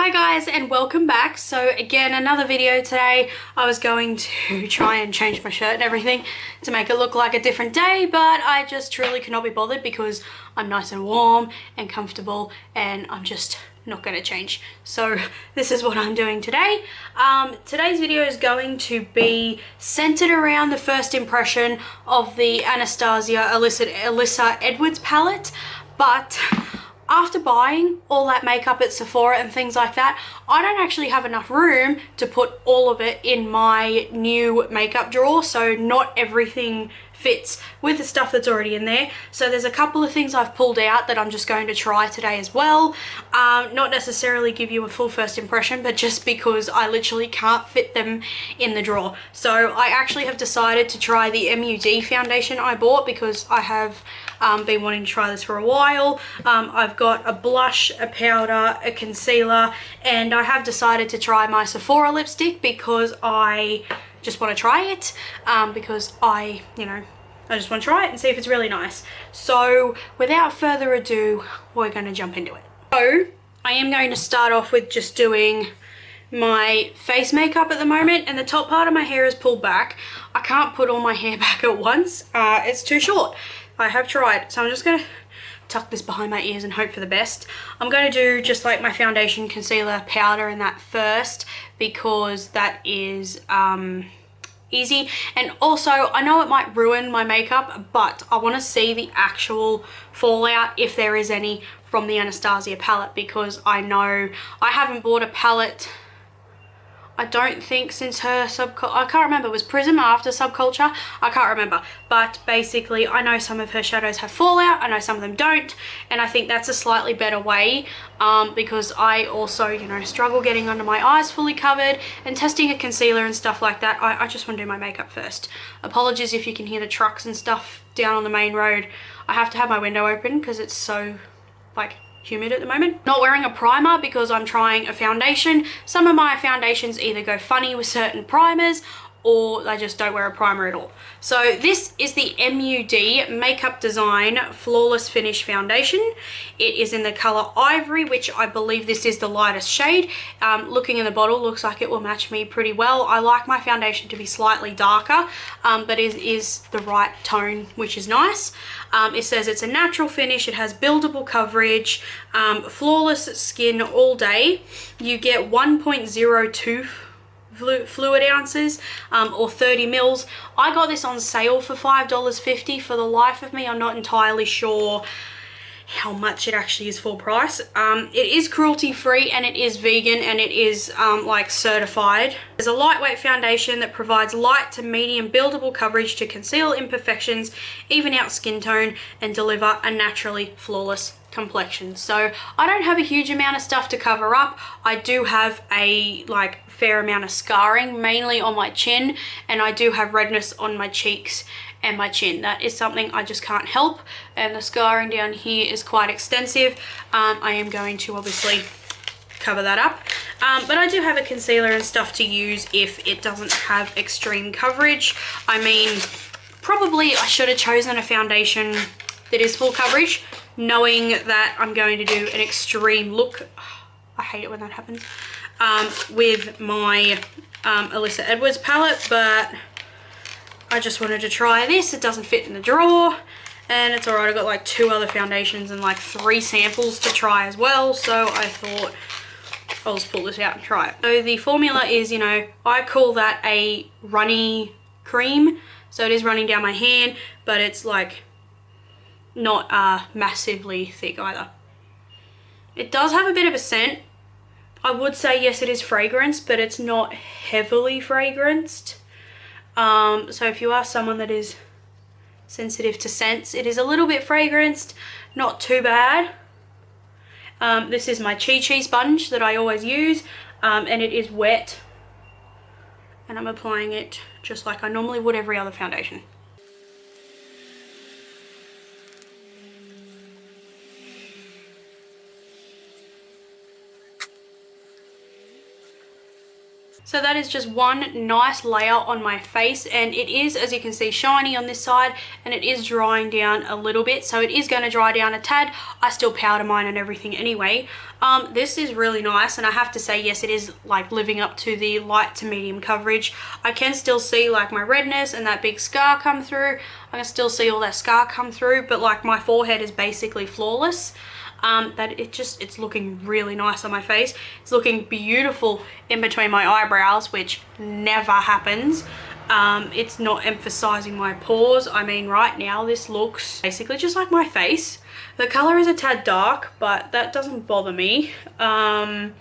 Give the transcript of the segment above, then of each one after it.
Hi guys and welcome back. So again, another video today. I was going to try and change my shirt and everything to make it look like a different day, but I just truly could not be bothered because I'm nice and warm and comfortable and I'm just not going to change. So this is what I'm doing today. Today's video is going to be centered around the first impression of the Anastasia Alyssa Edwards palette, but after buying all that makeup at Sephora and things like that, I don't actually have enough room to put all of it in my new makeup drawer, so not everything fits with the stuff that's already in there. So there's a couple of things I've pulled out that I'm just going to try today as well. Not necessarily give you a full first impression, but just because I literally can't fit them in the drawer. So I actually have decided to try the MUD foundation I bought because I have been wanting to try this for a while. I've got a blush, a powder, a concealer, and I have decided to try my Sephora lipstick because I just want to try it, because I just want to try it and see if it's really nice. So without further ado, we're going to jump into it. So I am going to start off with just doing my face makeup at the moment, and the top part of my hair is pulled back. I can't put all my hair back at once. It's too short. I have tried, so I'm just going to tuck this behind my ears and hope for the best. I'm going to do just like my foundation, concealer, powder and that first because that is easy, and also I know it might ruin my makeup, but I want to see the actual fallout, if there is any, from the Anastasia palette, because I know I haven't bought a palette, I don't think, since her Subculture. I can't remember, was Prism after Subculture? I can't remember, but basically I know some of her shadows have fallout, I know some of them don't, and I think that's a slightly better way, because I also, struggle getting under my eyes fully covered and testing a concealer and stuff like that. I just want to do my makeup first. Apologies if you can hear the trucks and stuff down on the main road. I have to have my window open because it's so humid at the moment. Not wearing a primer because I'm trying a foundation. Some of my foundations either go funny with certain primers or I just don't wear a primer at all. So this is the MUD Makeup Design Flawless Finish Foundation. It is in the color Ivory, which I believe this is the lightest shade. Looking in the bottle, looks like it will match me pretty well. I like my foundation to be slightly darker, but it is the right tone, which is nice. It says it's a natural finish, it has buildable coverage, flawless skin all day. You get 1.02 fluid ounces, or 30 mils. I got this on sale for $5.50. For the life of me, I'm not entirely sure how much it actually is full price. It is cruelty free and it is vegan and it is certified. There's a lightweight foundation that provides light to medium buildable coverage to conceal imperfections, even out skin tone, and deliver a naturally flawless complexion. So I don't have a huge amount of stuff to cover up. I do have a fair amount of scarring, mainly on my chin, and I do have redness on my cheeks and my chin. That is something I just can't help, and the scarring down here is quite extensive. I am going to obviously cover that up, but I do have a concealer and stuff to use if it doesn't have extreme coverage. I mean, probably I should have chosen a foundation that is full coverage, knowing that I'm going to do an extreme look. I hate it when that happens, with my Alyssa Edwards palette, but I just wanted to try this. It doesn't fit in the drawer, and it's alright. I've got like 2 other foundations and like 3 samples to try as well, so I thought I'll just pull this out and try it. So the formula is, I call that a runny cream, so it is running down my hand, but it's not massively thick either. It does have a bit of a scent. I would say yes, it is fragranced, but it's not heavily fragranced. So if you are someone that is sensitive to scents, it is a little bit fragranced, not too bad. This is my Chi Chi sponge that I always use, and it is wet, and I'm applying it just like I normally would every other foundation. So that is just one nice layer on my face, and it is, as you can see, shiny on this side, and it is drying down a little bit, so it is going to dry down a tad. I still powder mine and everything anyway. This is really nice, and I have to say, yes, it is like living up to the light to medium coverage. I can still see like my redness and that big scar come through. I can still see all that scar come through, but like my forehead is basically flawless. That it's looking really nice on my face. It's looking beautiful in between my eyebrows, which never happens. It's not emphasizing my pores. I mean, right now this looks basically just like my face. The color is a tad dark, but that doesn't bother me. I'm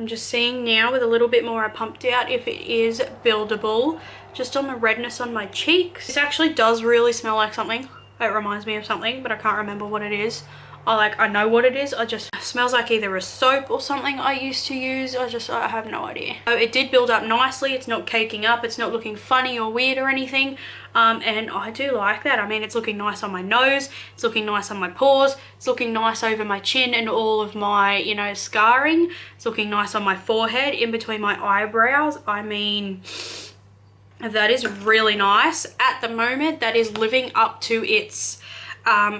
just seeing now with a little bit more I pumped out if it is buildable just on the redness on my cheeks. This actually does really smell like something. It reminds me of something, but I can't remember what it is. I know what it is. It smells like either a soap or something I used to use. I have no idea. So it did build up nicely. It's not caking up. It's not looking funny or weird or anything. And I do like that. I mean, it's looking nice on my nose. It's looking nice on my pores. It's looking nice over my chin and all of my, you know, scarring. It's looking nice on my forehead, in between my eyebrows. I mean, that is really nice. At the moment, that is living up to its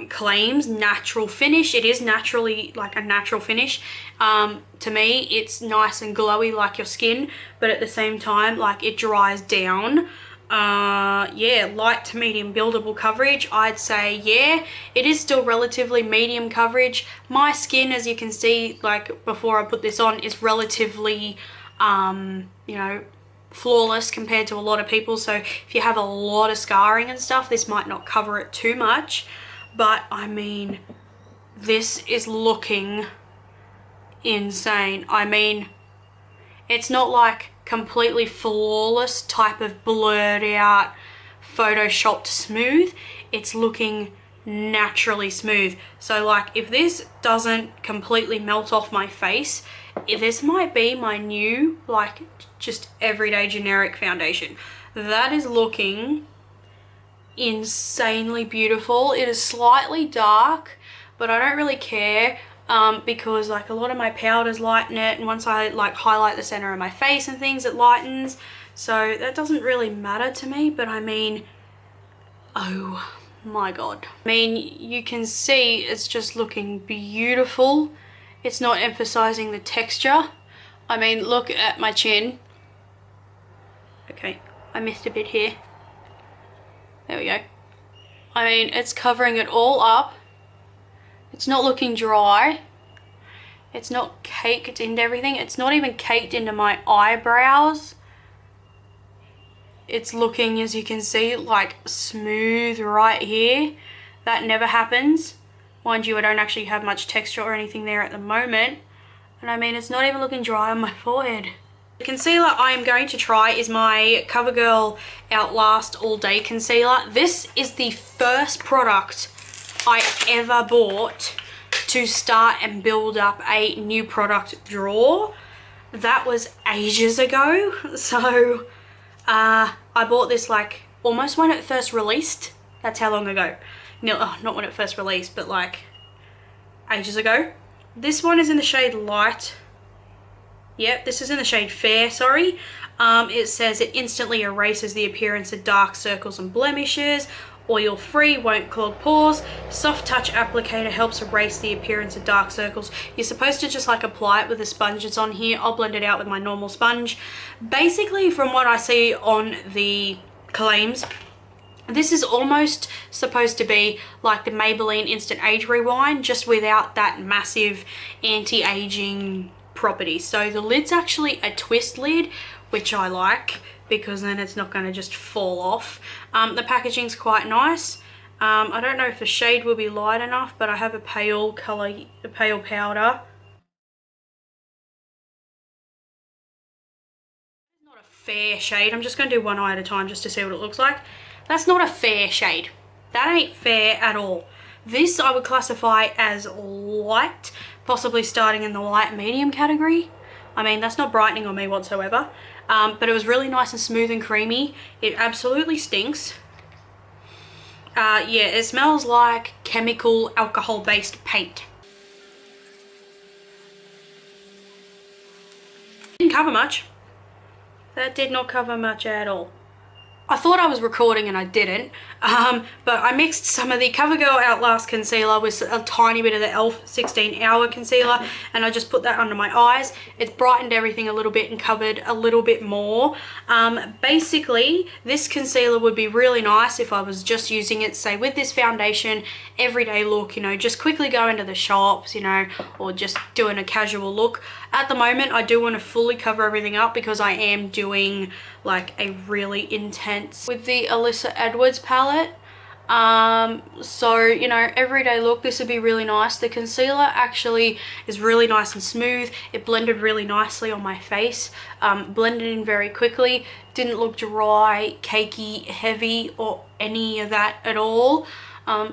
claims natural finish. It is naturally like a natural finish. To me, it's nice and glowy like your skin, but at the same time, like, it dries down. Yeah, light to medium buildable coverage. I'd say, yeah, it is still relatively medium coverage. My skin, as you can see, like before I put this on, is relatively you know, flawless compared to a lot of people. So if you have a lot of scarring and stuff, this might not cover it too much. But I mean, this is looking insane. I mean, it's not like completely flawless type of blurred out photoshopped smooth. It's looking naturally smooth. So like, if this doesn't completely melt off my face, this might be my new like just everyday generic foundation. That is looking insanely beautiful. It is slightly dark, but I don't really care, because like a lot of my powders lighten it, and once I like highlight the center of my face and things, it lightens, so that doesn't really matter to me. But I mean, oh my god, I mean, you can see it's just looking beautiful. It's not emphasizing the texture. I mean, look at my chin. Okay, I missed a bit here. There we go. I mean, it's covering it all up. It's not looking dry. It's not caked into everything. It's not even caked into my eyebrows. It's looking, as you can see, like smooth right here. That never happens. Mind you, I don't actually have much texture or anything there at the moment. And I mean, it's not even looking dry on my forehead. The concealer I am going to try is my Covergirl Outlast All Day Concealer. This is the first product I ever bought to start and build up a new product drawer. That was ages ago. So I bought this like almost when it first released. That's how long ago. No, not when it first released, but like ages ago. This one is in the shade Light. Yep, this is in the shade Fair, sorry. It says it instantly erases the appearance of dark circles and blemishes. Oil free, won't clog pores. Soft touch applicator helps erase the appearance of dark circles. You're supposed to just like apply it with the sponge that's on here. I'll blend it out with my normal sponge. Basically, from what I see on the claims, this is almost supposed to be like the Maybelline Instant Age Rewind, just without that massive anti-aging property. So the lid's actually a twist lid, which I like, because then it's not going to just fall off. The packaging's quite nice. I don't know if the shade will be light enough, but I have a pale color, a pale powder. It's not a fair shade. I'm just going to do one eye at a time just to see what it looks like. That's not a fair shade. That ain't fair at all. This I would classify as light, possibly starting in the light medium category. I mean, that's not brightening on me whatsoever. But it was really nice and smooth and creamy. It absolutely stinks. Yeah, it smells like chemical alcohol-based paint. Didn't cover much. that did not cover much at all. I thought I was recording and I didn't, but I mixed some of the Covergirl Outlast concealer with a tiny bit of the e.l.f. 16 Hour concealer, and I just put that under my eyes. It's brightened everything a little bit and covered a little bit more. Basically, this concealer would be really nice if I was just using it, say, with this foundation, everyday look, you know, just quickly go into the shops, you know, or just doing a casual look. At the moment, I do want to fully cover everything up because I am doing like a really intense with the Alyssa Edwards palette. So, you know, everyday look, this would be really nice. The concealer actually is really nice and smooth. It blended really nicely on my face, blended in very quickly, didn't look dry, cakey, heavy, or any of that at all.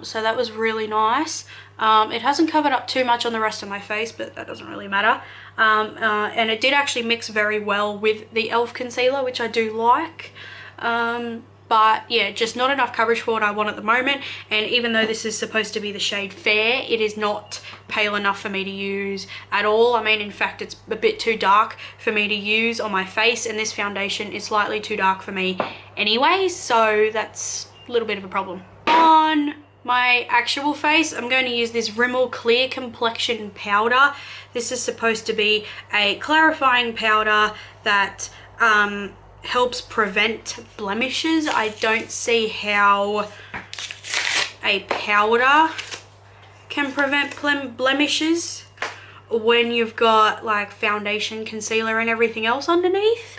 So that was really nice. It hasn't covered up too much on the rest of my face, but that doesn't really matter. And it did actually mix very well with the e.l.f. concealer, which I do like. But yeah, just not enough coverage for what I want at the moment. And even though this is supposed to be the shade Fair, it is not pale enough for me to use at all. I mean, in fact, it's a bit too dark for me to use on my face, and this foundation is slightly too dark for me anyway, so that's a little bit of a problem. On my actual face, I'm going to use this Rimmel Clear Complexion powder. This is supposed to be a clarifying powder that helps prevent blemishes. I don't see how a powder can prevent blemishes when you've got like foundation, concealer, and everything else underneath.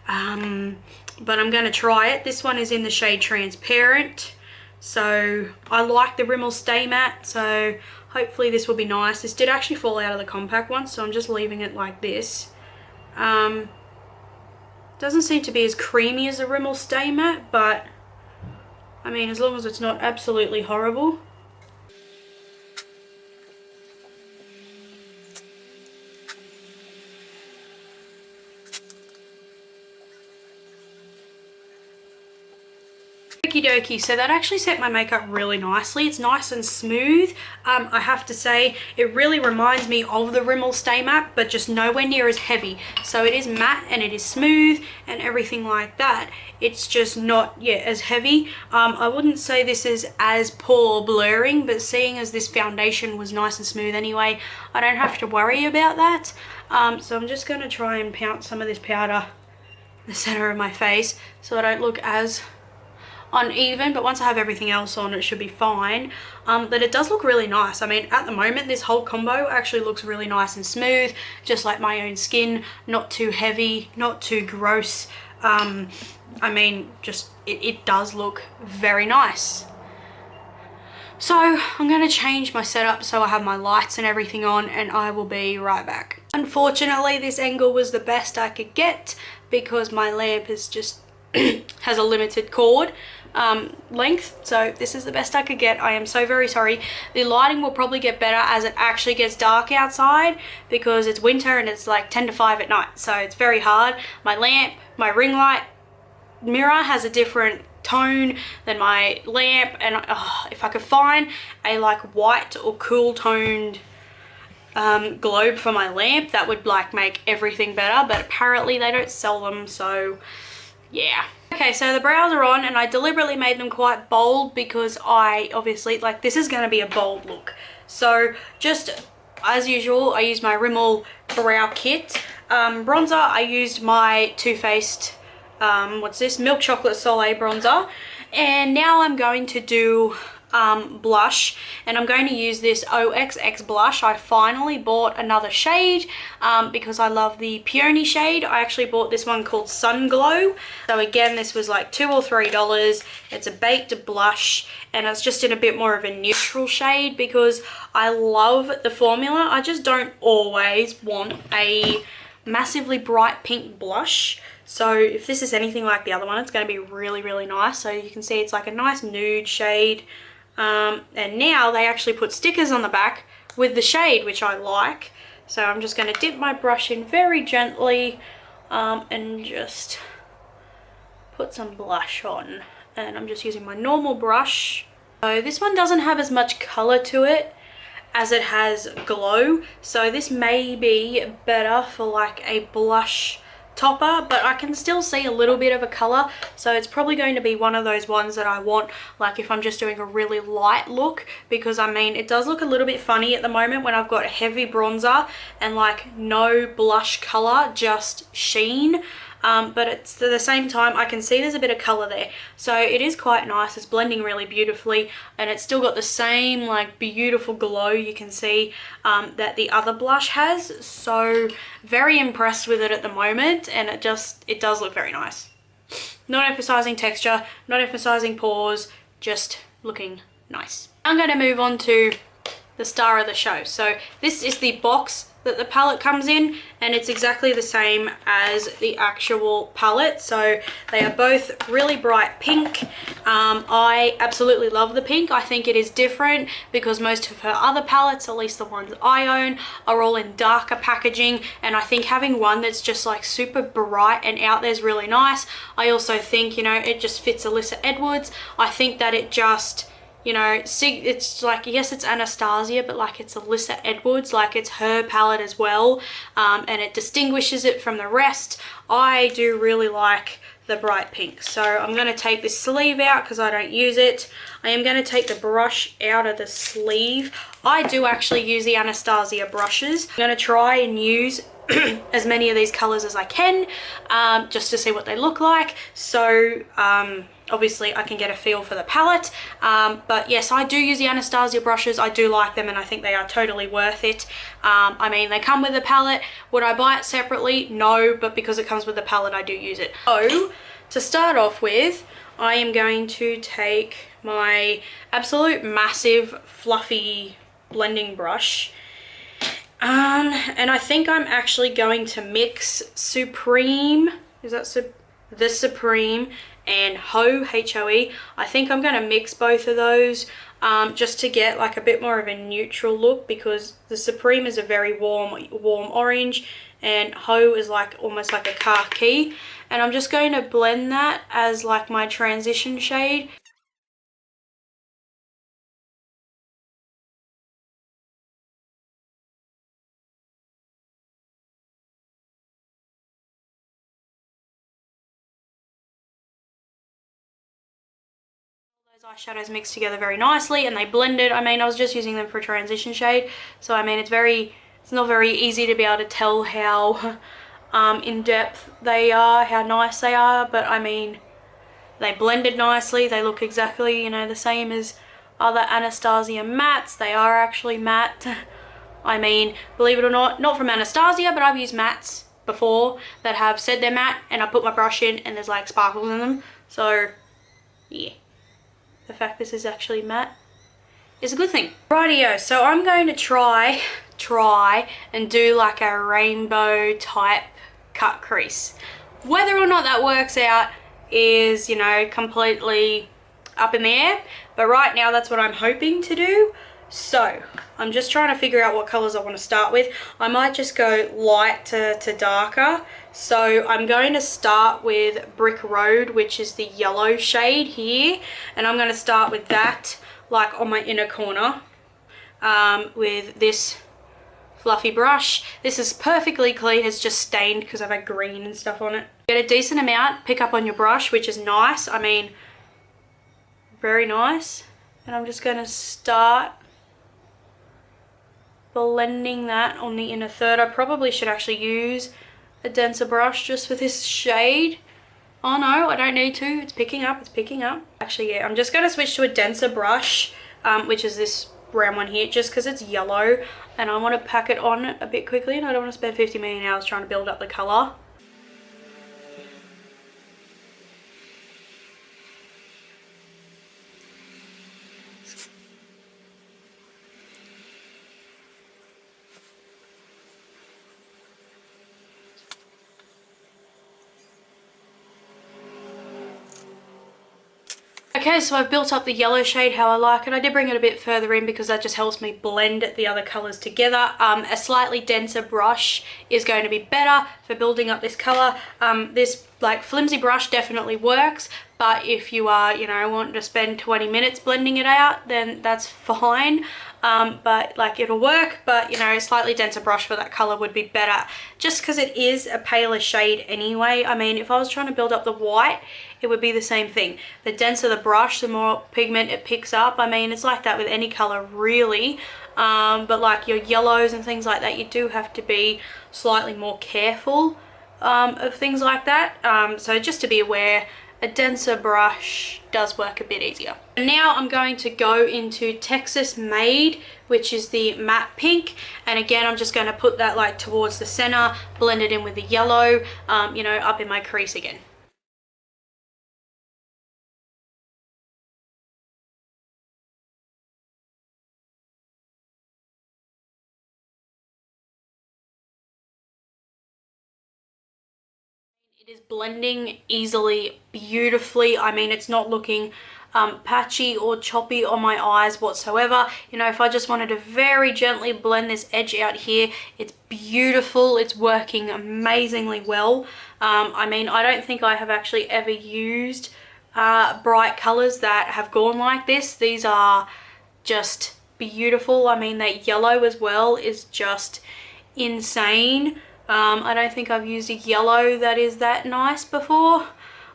But I'm going to try it. This one is in the shade Transparent. So I like the Rimmel Stay Matte, so hopefully this will be nice. This did actually fall out of the compact one, so I'm just leaving it like this. Doesn't seem to be as creamy as the Rimmel Stay Matte, but I mean, as long as it's not absolutely horrible. Okie dokie, so that actually set my makeup really nicely. It's nice and smooth. I have to say, it really reminds me of the Rimmel Stay Matte, but just nowhere near as heavy. So it is matte and it is smooth and everything like that. It's just not, yeah, as heavy. I wouldn't say this is as poor blurring, but seeing as this foundation was nice and smooth anyway, I don't have to worry about that. So I'm just going to try and pounce some of this powder in the center of my face so I don't look as uneven, but once I have everything else on, it should be fine. But it does look really nice. I mean, at the moment, this whole combo actually looks really nice and smooth, just like my own skin. Not too heavy, not too gross. I mean, just it does look very nice. So I'm going to change my setup so I have my lights and everything on, and I will be right back. Unfortunately, this angle was the best I could get because my lamp is just has a limited cord length, so this is the best I could get. I am so very sorry. The lighting will probably get better as it actually gets dark outside because it's winter and it's like 10 to 5 at night, so it's very hard. My lamp, my ring light mirror has a different tone than my lamp, and if I could find a like white or cool toned globe for my lamp, that would like make everything better, but apparently they don't sell them, so yeah. Okay, so the brows are on, and I deliberately made them quite bold because I obviously, like, this is going to be a bold look. So just as usual, I used my Rimmel brow kit. Bronzer, I used my Too Faced, what's this? Milk Chocolate Soleil bronzer. And now I'm going to do blush, and I'm going to use this Oxx blush. I finally bought another shade because I love the peony shade. I actually bought this one called Sun Glow. So again, this was like $2 or $3. It's a baked blush, and it's just in a bit more of a neutral shade because I love the formula. I just don't always want a massively bright pink blush. So if this is anything like the other one, it's going to be really, really nice. So you can see it's like a nice nude shade. And now they actually put stickers on the back with the shade, which I like. So I'm just going to dip my brush in very gently and just put some blush on. And I'm just using my normal brush. So this one doesn't have as much color to it as it has glow. So this may be better for like a blush topper, but I can still see a little bit of a color, so it's probably going to be one of those ones that I want, like if I'm just doing a really light look, because I mean it does look a little bit funny at the moment when I've got heavy bronzer and like no blush color, just sheen. But it's at the same time I can see there's a bit of color there, so it is quite nice. It's blending really beautifully, and it's still got the same like beautiful glow you can see that the other blush has. So very impressed with it at the moment, and it does look very nice. Not emphasizing texture, not emphasizing pores, just looking nice. I'm going to move on to the star of the show. So this is the box that the palette comes in, and it's exactly the same as the actual palette. So they are both really bright pink. I absolutely love the pink. I think it is different because most of her other palettes, at least the ones I own, are all in darker packaging, and I think having one that's just like super bright and out there is really nice. I also think, you know, it just fits Alyssa Edwards. I think that it just, you know, it's like, yes, it's Anastasia, but like it's Alyssa Edwards, like it's her palette as well, and it distinguishes it from the rest. I do really like the bright pink. So I'm going to take this sleeve out because I don't use it. I am going to take the brush out of the sleeve. I do actually use the Anastasia brushes. I'm going to try and use as many of these colors as I can, just to see what they look like. So obviously I can get a feel for the palette, but yes, I do use the Anastasia brushes. I do like them, and I think they are totally worth it. I mean, they come with the palette. Would I buy it separately? No, but because it comes with the palette, I do use it. So to start off with, I am going to take my absolute massive fluffy blending brush, and I think I'm actually going to mix Supreme, is that the Supreme, and H-O-E. I think I'm going to mix both of those just to get like a bit more of a neutral look, because the Supreme is a very warm orange, and Ho is like almost like a khaki. And I'm just going to blend that as like my transition shade. Eyeshadows mixed together very nicely, and they blended. I mean, I was just using them for a transition shade, so I mean it's not very easy to be able to tell how in depth they are, how nice they are, but I mean they blended nicely. They look exactly, you know, the same as other Anastasia mattes. They are actually matte. I mean, believe it or not from Anastasia, but I've used mattes before that have said they're matte, and I put my brush in and there's like sparkles in them. So yeah, the fact this is actually matte is a good thing. Rightio, so I'm going to try and do like a rainbow type cut crease. Whether or not that works out is, you know, completely up in the air, but right now that's what I'm hoping to do. So I'm just trying to figure out what colors I want to start with. I might just go light to darker. So I'm going to start with Brick Road, which is the yellow shade here, and I'm going to start with that like on my inner corner with this fluffy brush. This is perfectly clean. It's just stained because I've had green and stuff on it. Get a decent amount, pick up on your brush, which is nice. I mean, very nice. And I'm just going to start blending that on the inner third. I probably should actually use a denser brush just for this shade. Oh no, I don't need to. It's picking up, it's picking up. Actually, yeah, I'm just going to switch to a denser brush, which is this brown one here, just because it's yellow and I want to pack it on a bit quickly, and I don't want to spend 50 million hours trying to build up the colour. Okay, so I've built up the yellow shade how I like it. I did bring it a bit further in because that just helps me blend the other colours together. A slightly denser brush is going to be better for building up this colour. This like flimsy brush definitely works, but if you are, you know, wanting to spend 20 minutes blending it out, then that's fine. but like it'll work. But you know, a slightly denser brush for that color would be better, just because it is a paler shade anyway. I mean, if I was trying to build up the white, it would be the same thing. The denser the brush, the more pigment it picks up. I mean, it's like that with any color really. But like your yellows and things like that, you do have to be slightly more careful of things like that. So just to be aware, a denser brush does work a bit easier. And now I'm going to go into Texas Made, which is the matte pink. And again, I'm just going to put that like towards the center, blend it in with the yellow, you know, up in my crease again. It is blending easily, beautifully. I mean, it's not looking patchy or choppy on my eyes whatsoever. You know, if I just wanted to very gently blend this edge out here, it's beautiful. It's working amazingly well. I mean, I don't think I have actually ever used bright colors that have gone like this. These are just beautiful. I mean, that yellow as well is just insane. I don't think I've used a yellow that is that nice before.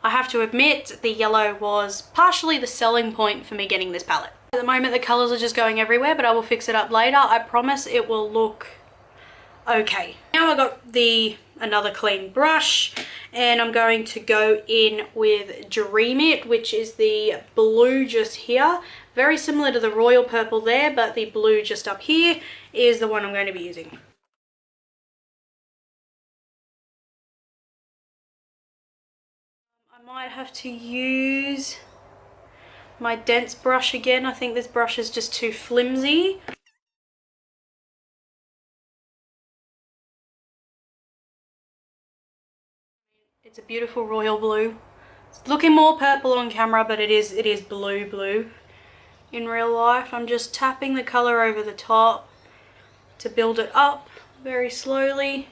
I have to admit, the yellow was partially the selling point for me getting this palette. At the moment, the colors are just going everywhere, but I will fix it up later. I promise it will look okay. Now I got another clean brush, and I'm going to go in with Dream It, which is the blue just here. Very similar to the royal purple there, but the blue just up here is the one I'm going to be using. I might have to use my dense brush again. I think this brush is just too flimsy. It's a beautiful royal blue. It's looking more purple on camera, but it is blue in real life. I'm just tapping the color over the top to build it up very slowly.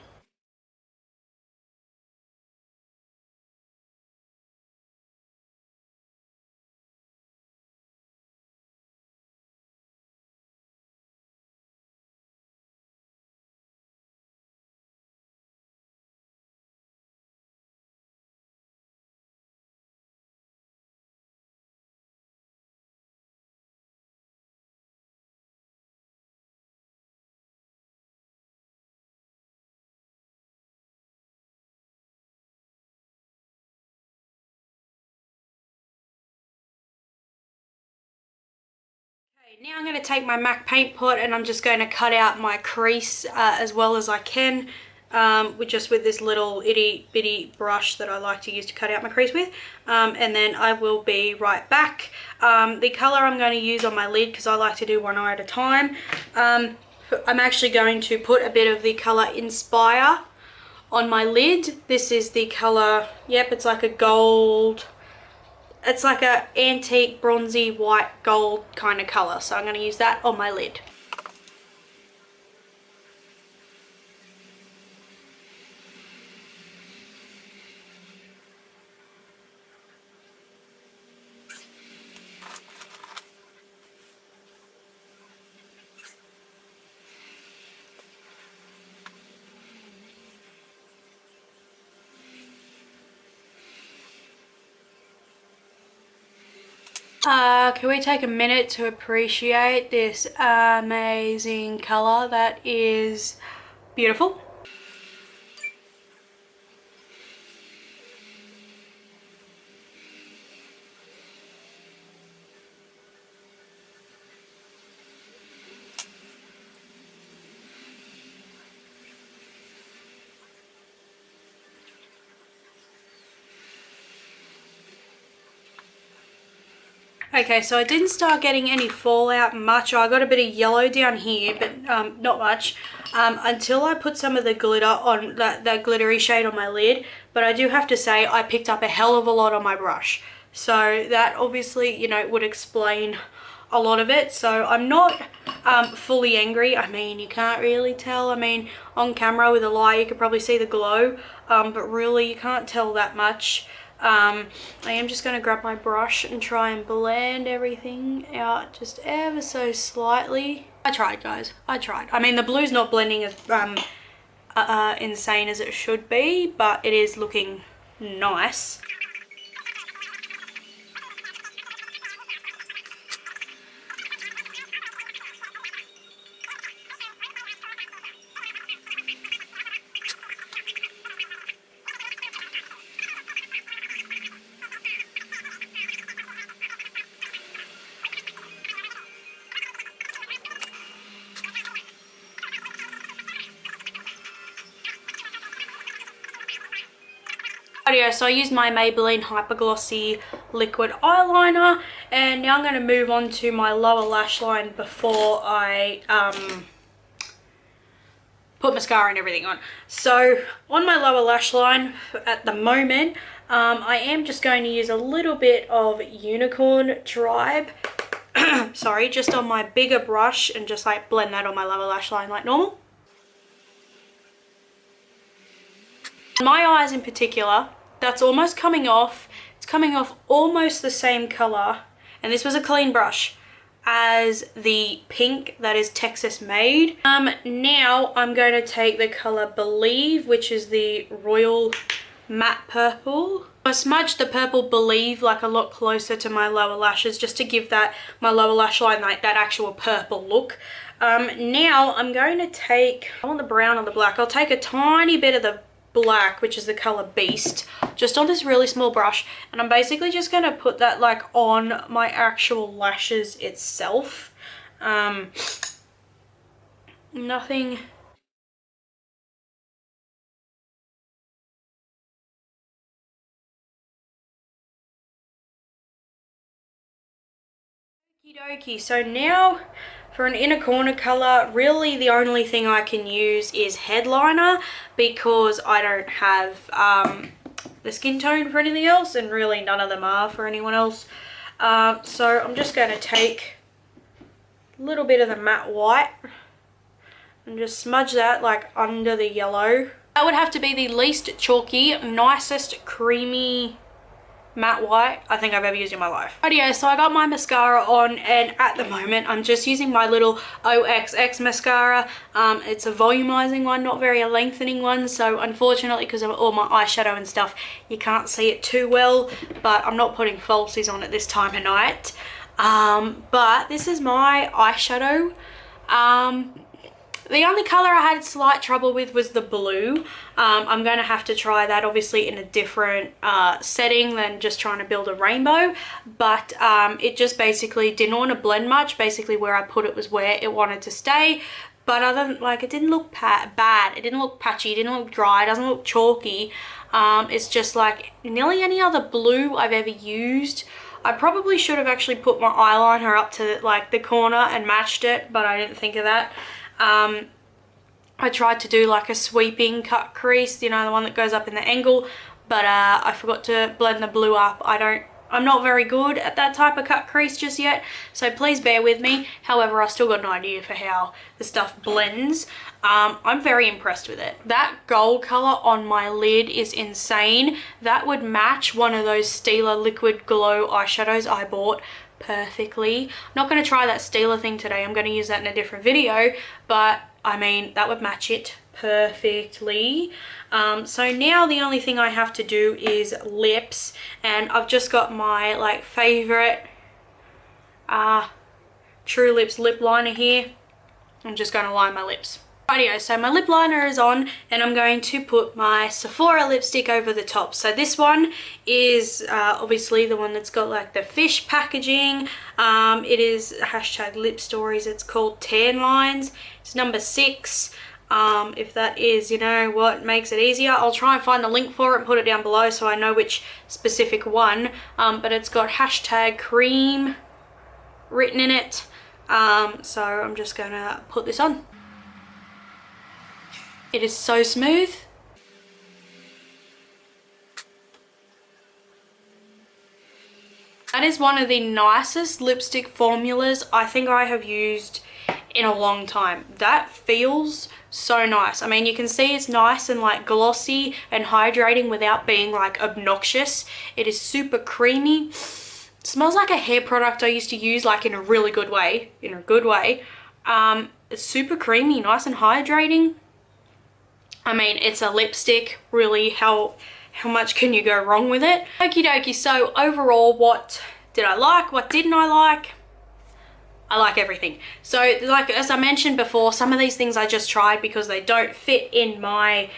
Now I'm going to take my M.a.c Paintpot and I'm just going to cut out my crease as well as I can with this little itty bitty brush that I like to use to cut out my crease with, and then I will be right back. The colour I'm going to use on my lid, because I like to do one eye at a time, I'm actually going to put a bit of the colour Inspire on my lid. This is the colour, yep, it's like a gold. It's like a antique bronzy white gold kind of colour, so I'm going to use that on my lid. Can we take a minute to appreciate this amazing colour that is beautiful? Okay, so I didn't start getting any fallout much. I got a bit of yellow down here, but not much, until I put some of the glitter on, that glittery shade on my lid. But I do have to say, I picked up a hell of a lot on my brush. So that obviously, you know, would explain a lot of it. So I'm not fully angry. I mean, you can't really tell. I mean, on camera with a light, you could probably see the glow, but really you can't tell that much. I am just going to grab my brush and try and blend everything out just ever so slightly. I tried, guys. I tried. I mean, the blue's not blending as insane as it should be, but it is looking nice. So I used my Maybelline Hyperglossy liquid eyeliner, and now I'm going to move on to my lower lash line before I put mascara and everything on. So on my lower lash line at the moment, I am just going to use a little bit of Unicorn Tribe, sorry, just on my bigger brush, and just like blend that on my lower lash line like normal. My eyes in particular, that's almost coming off. It's coming off almost the same color, and this was a clean brush, as the pink that is Texas made. Now I'm going to take the color Believe, which is the Royal Matte Purple. I smudged the purple Believe like a lot closer to my lower lashes, just to give that my lower lash line like that actual purple look. Now I'm going to take, I want the brown or the black, I'll take a tiny bit of the black, which is the color Beast, just on this really small brush, and I'm basically just going to put that like on my actual lashes itself. Nothing. Okie dokie, so now for an inner corner color, really the only thing I can use is headliner, because I don't have the skin tone for anything else, and really none of them are for anyone else. So I'm just going to take a little bit of the matte white and just smudge that like under the yellow. That would have to be the least chalky, nicest creamy matte white I think I've ever used in my life. Rightio, so I got my mascara on, and at the moment I'm just using my little Oxx mascara. It's a volumizing one, not very a lengthening one, so unfortunately because of all my eyeshadow and stuff you can't see it too well, but I'm not putting falsies on at this time of night. But this is my eyeshadow. The only colour I had slight trouble with was the blue. I'm going to have to try that obviously in a different setting than just trying to build a rainbow. But it just basically didn't want to blend much. Basically where I put it was where it wanted to stay. But other than, like, it didn't look bad. It didn't look patchy. It didn't look dry. It doesn't look chalky. It's just like nearly any other blue I've ever used. I probably should have actually put my eyeliner up to like the corner and matched it, but I didn't think of that. I tried to do like a sweeping cut crease, you know, the one that goes up in the angle, but I forgot to blend the blue up. I'm not very good at that type of cut crease just yet, so please bear with me. However, I still got an idea for how the stuff blends. I'm very impressed with it. That gold color on my lid is insane. That would match one of those Stila Liquid Glow eyeshadows I bought perfectly. Not going to try that Stila thing today. I'm going to use that in a different video, but I mean that would match it perfectly. So now the only thing I have to do is lips, and I've just got my like favorite True Lips lip liner here. I'm just going to line my lips. Rightio, so my lip liner is on, and I'm going to put my Sephora lipstick over the top. So this one is obviously the one that's got like the fish packaging. It is hashtag lip stories. It's called Tan Lines. It's number 6. If that is, you know, what makes it easier, I'll try and find the link for it and put it down below so I know which specific one. But it's got hashtag cream written in it. So I'm just gonna put this on. It is so smooth. That is one of the nicest lipstick formulas I think I have used in a long time. That feels so nice. I mean, you can see it's nice and like glossy and hydrating without being like obnoxious. It is super creamy. It smells like a hair product I used to use like in a really good way, It's super creamy, nice and hydrating. I mean, it's a lipstick, really, how much can you go wrong with it? Okie dokie, so overall, what did I like? What didn't I like? I like everything. So, like, as I mentioned before, some of these things I just tried because they don't fit in my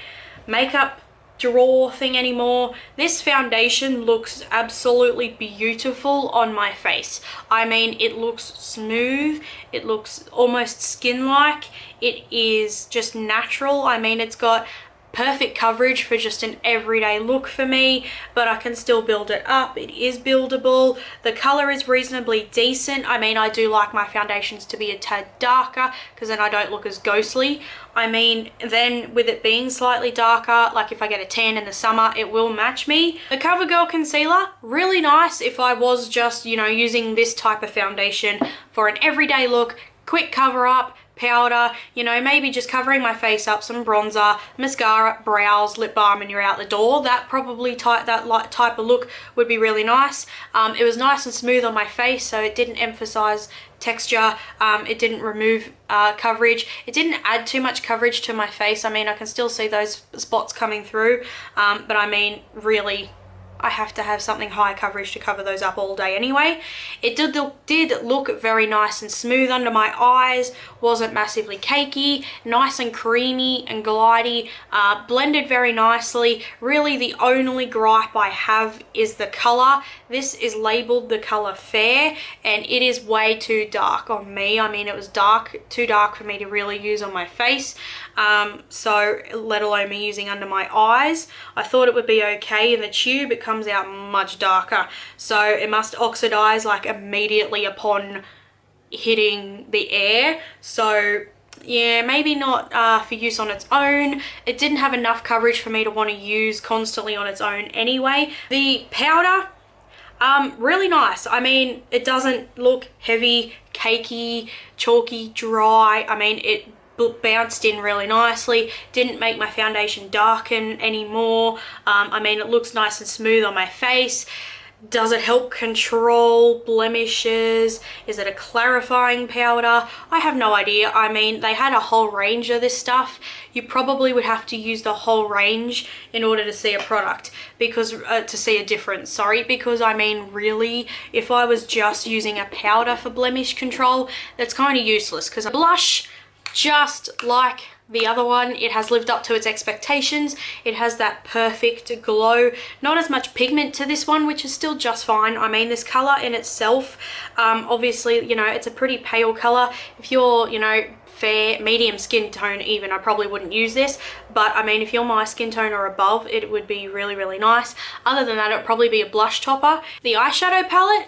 makeup drawer thing anymore. This foundation looks absolutely beautiful on my face. I mean, it looks smooth, it looks almost skin-like, it is just natural. I mean, it's got perfect coverage for just an everyday look for me, but I can still build it up. It is buildable. The color is reasonably decent. I mean, I do like my foundations to be a tad darker because then I don't look as ghostly. I mean, then with it being slightly darker, like if I get a tan in the summer, it will match me. The CoverGirl concealer, really nice if I was just, you know, using this type of foundation for an everyday look, quick cover up, powder, you know, maybe just covering my face up, some bronzer, mascara, brows, lip balm, and you're out the door. That probably type of look would be really nice. It was nice and smooth on my face, so it didn't emphasize texture. It didn't remove coverage. It didn't add too much coverage to my face. I mean, I can still see those spots coming through, but I mean, really, I have to have something high coverage to cover those up all day anyway. It did look very nice and smooth under my eyes, wasn't massively cakey, nice and creamy and glidey, blended very nicely. Really the only gripe I have is the color. This is labeled the color Fair and it is way too dark on me. I mean, it was too dark for me to really use on my face. So let alone me using under my eyes. I thought it would be okay in the tube. It comes out much darker, so it must oxidize like immediately upon hitting the air. So yeah, maybe not for use on its own. It didn't have enough coverage for me to want to use constantly on its own anyway. The powder, really nice. I mean, it doesn't look heavy, cakey, chalky, dry. I mean, it bounced in really nicely, didn't make my foundation darken anymore. I mean, it looks nice and smooth on my face. Does it help control blemishes? Is it a clarifying powder? I have no idea. I mean, they had a whole range of this stuff. You probably would have to use the whole range in order to see a product, because to see a difference, sorry, because I mean, really, if I was just using a powder for blemish control, that's kind of useless, because a blush, just like the other one, it has lived up to its expectations. It has that perfect glow. Not as much pigment to this one, which is still just fine. I mean, this color in itself, obviously, you know, it's a pretty pale color. If you're, you know, fair, medium skin tone even, I probably wouldn't use this. But I mean, if you're my skin tone or above, it would be really, really nice. Other than that, it would probably be a blush topper. The eyeshadow palette,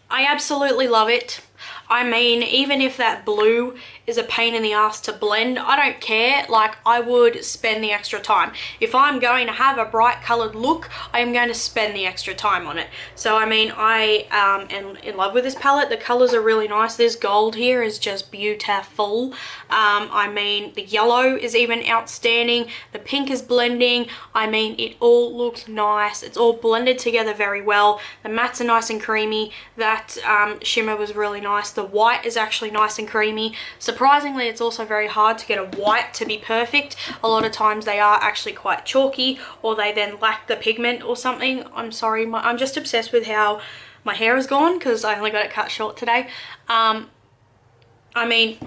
I absolutely love it. I mean, even if that blue is a pain in the ass to blend, I don't care. Like, I would spend the extra time. If I'm going to have a bright colored look, I am going to spend the extra time on it. So, I mean, I am in love with this palette. The colors are really nice. This gold here is just beautiful. I mean, the yellow is even outstanding. The pink is blending. I mean, it all looks nice. It's all blended together very well. The mattes are nice and creamy. That shimmer was really nice. The white is actually nice and creamy. Surprisingly, it's also very hard to get a white to be perfect. A lot of times they are actually quite chalky, or they then lack the pigment or something. I'm sorry, I'm just obsessed with how my hair is gone because I only got it cut short today. I mean,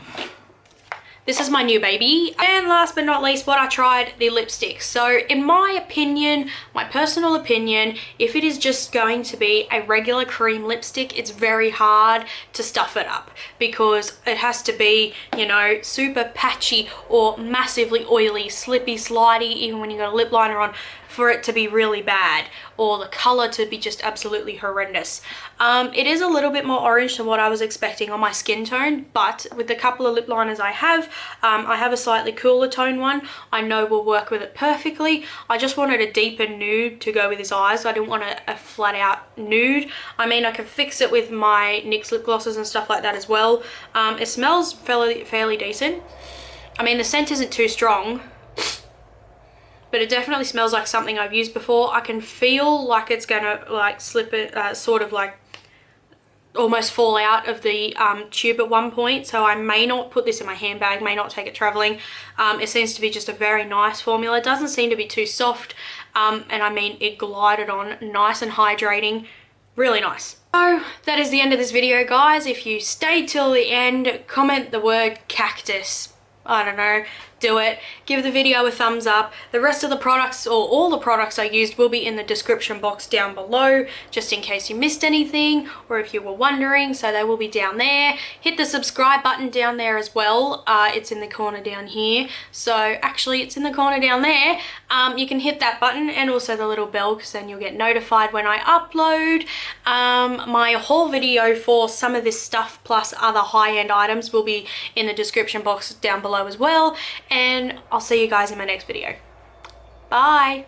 this is my new baby. And last but not least, what I tried, the lipstick. So in my opinion, my personal opinion, if it is just going to be a regular cream lipstick, it's very hard to stuff it up because it has to be, you know, super patchy or massively oily, slippy, slidey, even when you got a lip liner on, for it to be really bad, or the color to be just absolutely horrendous. It is a little bit more orange than what I was expecting on my skin tone, but with the couple of lip liners I have a slightly cooler tone one. I know will work with it perfectly. I just wanted a deeper nude to go with his eyes. I didn't want a flat out nude. I mean, I can fix it with my NYX lip glosses and stuff like that as well. It smells fairly decent. I mean, the scent isn't too strong, but it definitely smells like something I've used before. I can feel like it's gonna like slip it, sort of like almost fall out of the tube at one point, so I may not put this in my handbag, may not take it traveling. It seems to be just a very nice formula. It doesn't seem to be too soft, and I mean, it glided on nice and hydrating, really nice. So that is the end of this video, guys. If you stayed till the end, comment the word cactus. I don't know, do it. Give the video a thumbs up. The rest of the products, or all the products I used, will be in the description box down below, just in case you missed anything or if you were wondering, so they will be down there. Hit the subscribe button down there as well. It's in the corner down here. So actually it's in the corner down there. You can hit that button and also the little bell, because then you'll get notified when I upload. My haul video for some of this stuff plus other high-end items will be in the description box down below as well. And I'll see you guys in my next video. Bye!